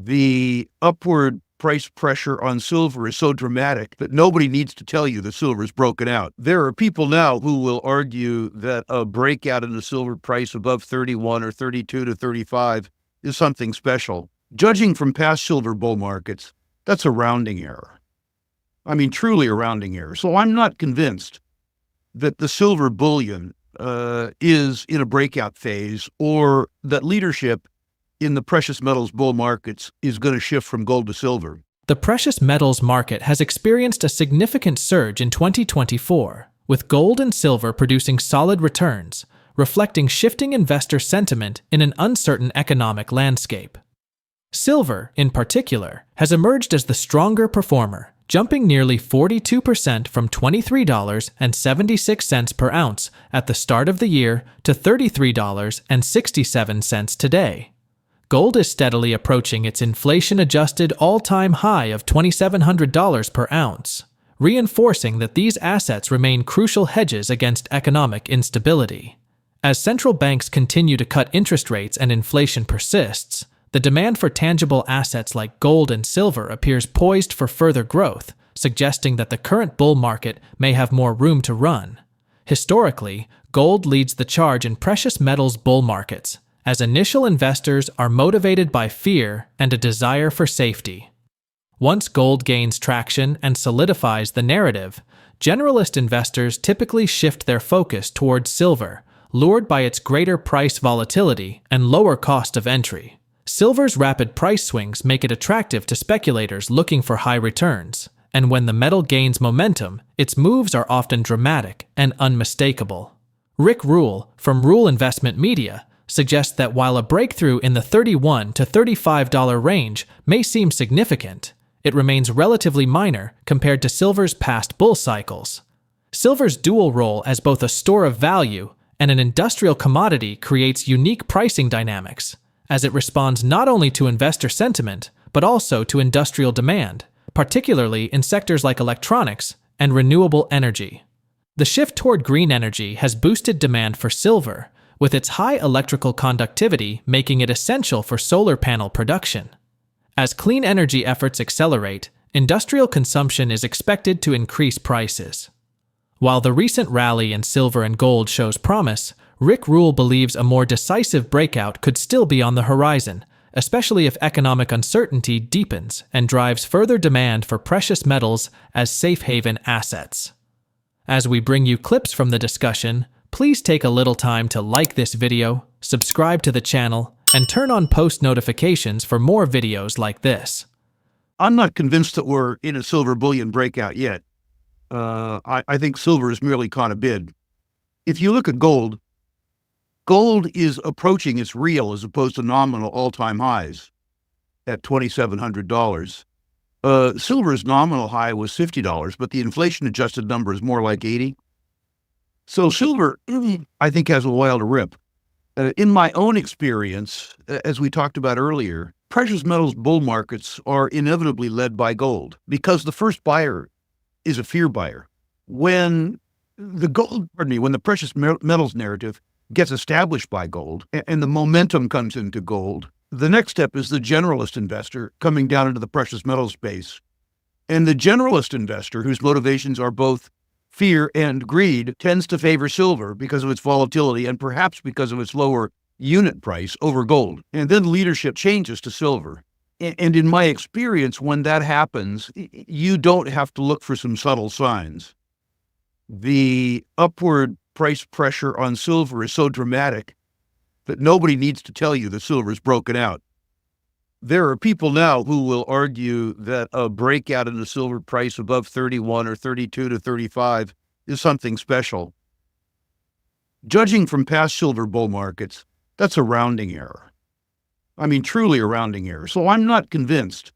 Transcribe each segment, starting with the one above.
The upward price pressure on silver is so dramatic that nobody needs to tell you the silver is broken out. There are people now who will argue that a breakout in the silver price above 31 or 32 to 35 is something special. Judging from past silver bull markets, that's a rounding error. I mean, truly a rounding error. So I'm not convinced that the silver bullion is in a breakout phase, or that leadership in the precious metals bull markets is going to shift from gold to silver. The precious metals market has experienced a significant surge in 2024, with gold and silver producing solid returns, reflecting shifting investor sentiment in an uncertain economic landscape. Silver, in particular, has emerged as the stronger performer, jumping nearly 42% from $23.76 per ounce at the start of the year to $33.67 today. Gold is steadily approaching its inflation-adjusted all-time high of $2,700 per ounce, reinforcing that these assets remain crucial hedges against economic instability. As central banks continue to cut interest rates and inflation persists, the demand for tangible assets like gold and silver appears poised for further growth, suggesting that the current bull market may have more room to run. Historically, gold leads the charge in precious metals bull markets, as initial investors are motivated by fear and a desire for safety. Once gold gains traction and solidifies the narrative, generalist investors typically shift their focus towards silver, lured by its greater price volatility and lower cost of entry. Silver's rapid price swings make it attractive to speculators looking for high returns, and when the metal gains momentum, its moves are often dramatic and unmistakable. Rick Rule, from Rule Investment Media, suggests that while a breakthrough in the $31 to $35 range may seem significant, it remains relatively minor compared to silver's past bull cycles. Silver's dual role as both a store of value and an industrial commodity creates unique pricing dynamics, as it responds not only to investor sentiment, but also to industrial demand, particularly in sectors like electronics and renewable energy. The shift toward green energy has boosted demand for silver, with its high electrical conductivity making it essential for solar panel production. As clean energy efforts accelerate, industrial consumption is expected to increase prices. While the recent rally in silver and gold shows promise, Rick Rule believes a more decisive breakout could still be on the horizon, especially if economic uncertainty deepens and drives further demand for precious metals as safe haven assets. As we bring you clips from the discussion, please take a little time to like this video, subscribe to the channel, and turn on post notifications for more videos like this. I'm not convinced that we're in a silver bullion breakout yet. I think silver is merely caught a bid. If you look at gold, gold is approaching its real as opposed to nominal all-time highs at $2,700. Silver's nominal high was $50, but the inflation-adjusted number is more like 80. So silver, I think, has a while to rip. In my own experience, as we talked about earlier, precious metals bull markets are inevitably led by gold because the first buyer is a fear buyer. When the precious metals narrative gets established by gold and the momentum comes into gold, the next step is the generalist investor coming down into the precious metals space. And the generalist investor, whose motivations are both fear and greed, tends to favor silver because of its volatility and perhaps because of its lower unit price over gold. And then leadership changes to silver. And in my experience, when that happens, you don't have to look for some subtle signs. The upward price pressure on silver is so dramatic that nobody needs to tell you the silver is broken out. There are people now who will argue that a breakout in the silver price above 31 or 32 to 35 is something special. Judging from past silver bull markets, that's a rounding error. I mean, truly a rounding error. So I'm not convinced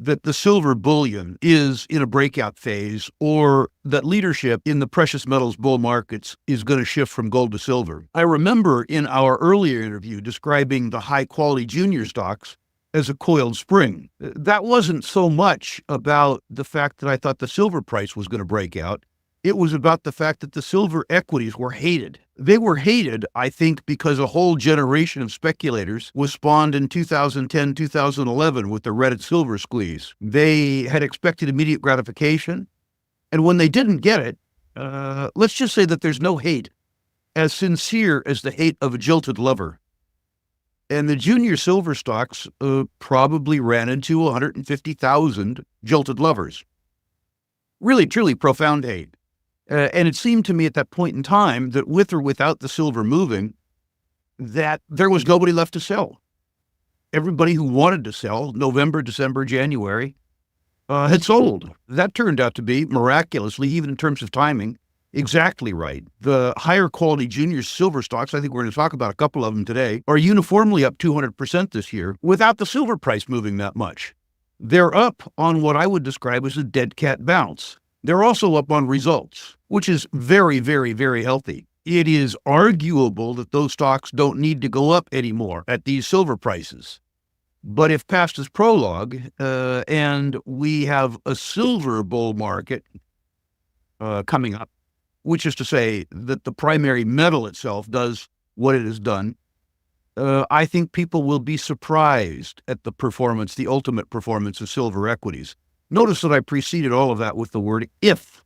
that the silver bullion is in a breakout phase, or that leadership in the precious metals bull markets is going to shift from gold to silver. I remember in our earlier interview describing the high-quality junior stocks as a coiled spring. That wasn't so much about the fact that I thought the silver price was going to break out. It was about the fact that the silver equities were hated. They were hated, I think, because a whole generation of speculators was spawned in 2010, 2011 with the Reddit silver squeeze. They had expected immediate gratification, and when they didn't get it, let's just say that there's no hate as sincere as the hate of a jilted lover. And the junior silver stocks probably ran into 150,000 jilted lovers. Really, truly profound hate. And it seemed to me at that point in time that with or without the silver moving, that there was nobody left to sell. Everybody who wanted to sell, November, December, January, had sold. That turned out to be, miraculously, even in terms of timing, exactly right. The higher quality junior silver stocks, I think we're going to talk about a couple of them today, are uniformly up 200% this year without the silver price moving that much. They're up on what I would describe as a dead cat bounce. They're also up on results, which is very, very, very healthy. It is arguable that those stocks don't need to go up anymore at these silver prices. But if past is prologue, and we have a silver bull market coming up, which is to say that the primary metal itself does what it has done, I think people will be surprised at the performance, the ultimate performance of silver equities. Notice that I preceded all of that with the word if.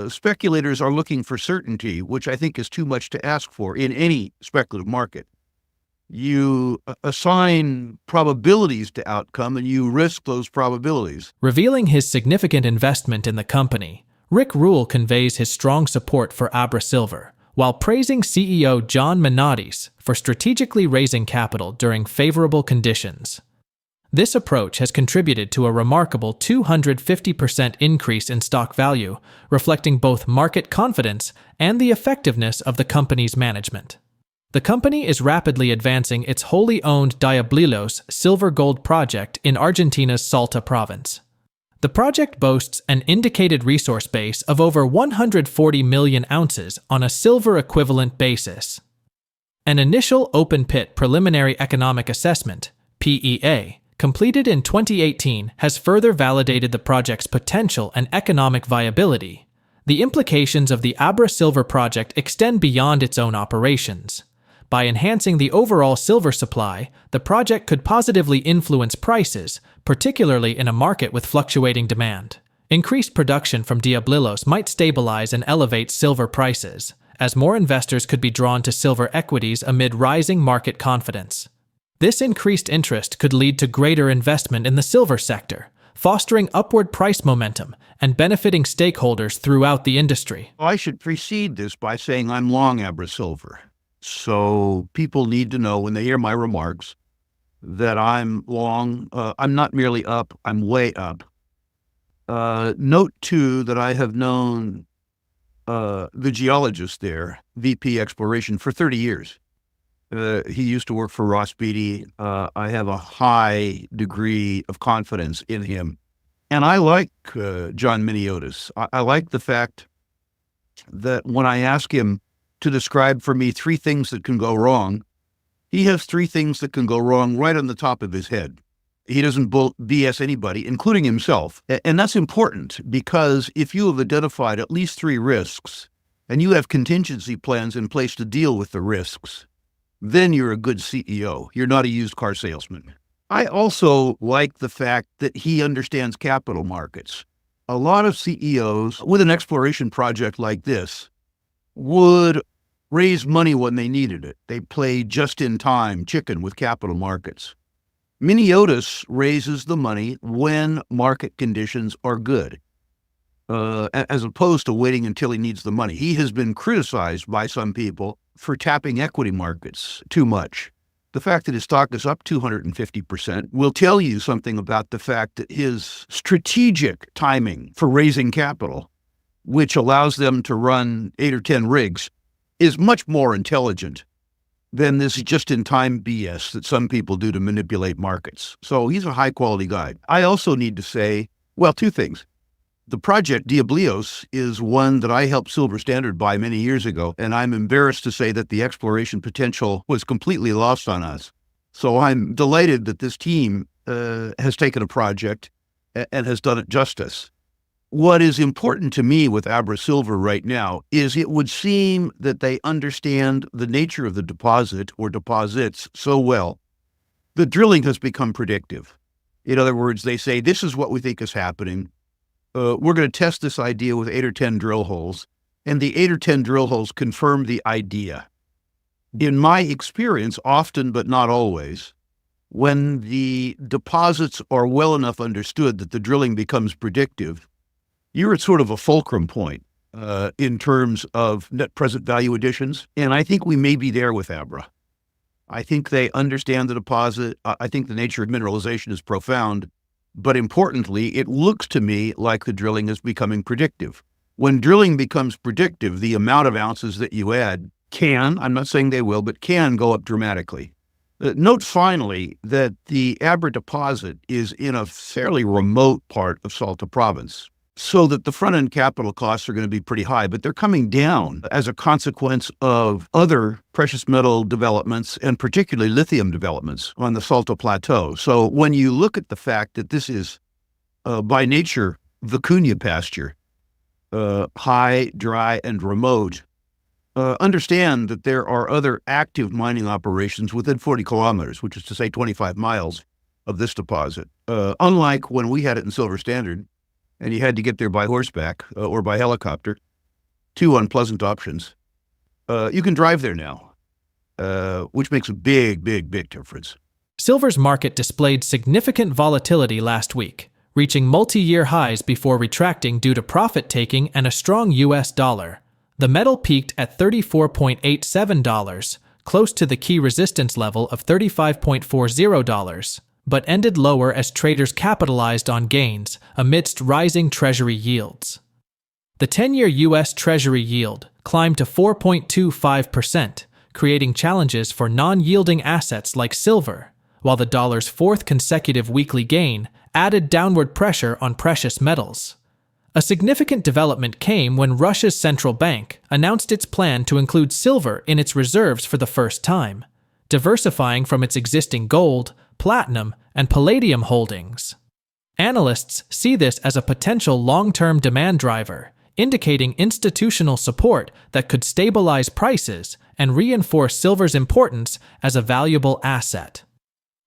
Speculators are looking for certainty, which I think is too much to ask for in any speculative market. You assign probabilities to outcome and you risk those probabilities. Revealing his significant investment in the company, Rick Rule conveys his strong support for Abra Silver, while praising CEO John Menottes for strategically raising capital during favorable conditions. This approach has contributed to a remarkable 250% increase in stock value, reflecting both market confidence and the effectiveness of the company's management. The company is rapidly advancing its wholly owned Diablilos silver-gold project in Argentina's Salta province. The project boasts an indicated resource base of over 140 million ounces on a silver-equivalent basis. An initial open-pit preliminary economic assessment, PEA, completed in 2018 has further validated the project's potential and economic viability. The implications of the Abra Silver project extend beyond its own operations. By enhancing the overall silver supply, the project could positively influence prices, particularly in a market with fluctuating demand. Increased production from Diablilos might stabilize and elevate silver prices, as more investors could be drawn to silver equities amid rising market confidence. This increased interest could lead to greater investment in the silver sector, fostering upward price momentum and benefiting stakeholders throughout the industry. I should precede this by saying I'm long Abra Silver. So people need to know when they hear my remarks that I'm long. I'm not merely up, I'm way up. Note too that I have known the geologist there, VP Exploration, for 30 years. He used to work for Ross Beatty. I have a high degree of confidence in him. And I like John Menottes. I like the fact that when I ask him to describe for me 3 things that can go wrong, he has 3 things that can go wrong right on the top of his head. He doesn't BS anybody, including himself. And that's important because if you have identified at least 3 risks and you have contingency plans in place to deal with the risks, then you're a good CEO. You're not a used car salesman. I also like the fact that he understands capital markets. A lot of CEOs with an exploration project like this would raise money when they needed it. They play just-in-time chicken with capital markets. Menottes raises the money when market conditions are good, as opposed to waiting until he needs the money. He has been criticized by some people for tapping equity markets too much. The fact that his stock is up 250% will tell you something about the fact that his strategic timing for raising capital, which allows them to run 8 or 10 rigs, is much more intelligent than this just-in-time BS that some people do to manipulate markets. So he's a high-quality guy. I also need to say, well, 2 things. The project Diablilos is one that I helped Silver Standard buy many years ago, and I'm embarrassed to say that the exploration potential was completely lost on us. So I'm delighted that this team has taken a project and has done it justice. What is important to me with Abra Silver right now is it would seem that they understand the nature of the deposit or deposits so well that drilling has become predictive. In other words, they say, this is what we think is happening. We're going to test this idea with 8 or 10 drill holes, and the 8 or 10 drill holes confirm the idea. In my experience, often but not always, when the deposits are well enough understood that the drilling becomes predictive, you're at sort of a fulcrum point in terms of net present value additions. And I think we may be there with Abra. I think they understand the deposit. I think the nature of mineralization is profound. But importantly, it looks to me like the drilling is becoming predictive. When drilling becomes predictive, the amount of ounces that you add can, I'm not saying they will, but can go up dramatically. Note finally that the Abra deposit is in a fairly remote part of Salta province, so that the front-end capital costs are going to be pretty high, but they're coming down as a consequence of other precious metal developments, and particularly lithium developments on the Salto Plateau. So when you look at the fact that this is, by nature, vicuña pasture, high, dry, and remote, understand that there are other active mining operations within 40 kilometers, which is to say 25 miles of this deposit. Unlike when we had it in Silver Standard, and you had to get there by horseback or by helicopter, two unpleasant options. You can drive there now, which makes a big, big, big difference. Silver's market displayed significant volatility last week, reaching multi-year highs before retracting due to profit-taking and a strong US dollar. The metal peaked at $34.87, close to the key resistance level of $35.40, but ended lower as traders capitalized on gains amidst rising Treasury yields. The 10-year U.S. Treasury yield climbed to 4.25%, creating challenges for non-yielding assets like silver, while the dollar's fourth consecutive weekly gain added downward pressure on precious metals. A significant development came when Russia's central bank announced its plan to include silver in its reserves for the first time, diversifying from its existing gold, platinum, and palladium holdings. Analysts see this as a potential long-term demand driver, indicating institutional support that could stabilize prices and reinforce silver's importance as a valuable asset.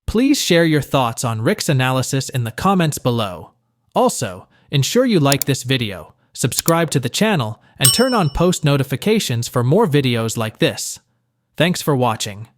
Please share your thoughts on Rick's analysis in the comments below. Also, ensure you like this video, subscribe to the channel, and turn on post notifications for more videos like this. Thanks for watching.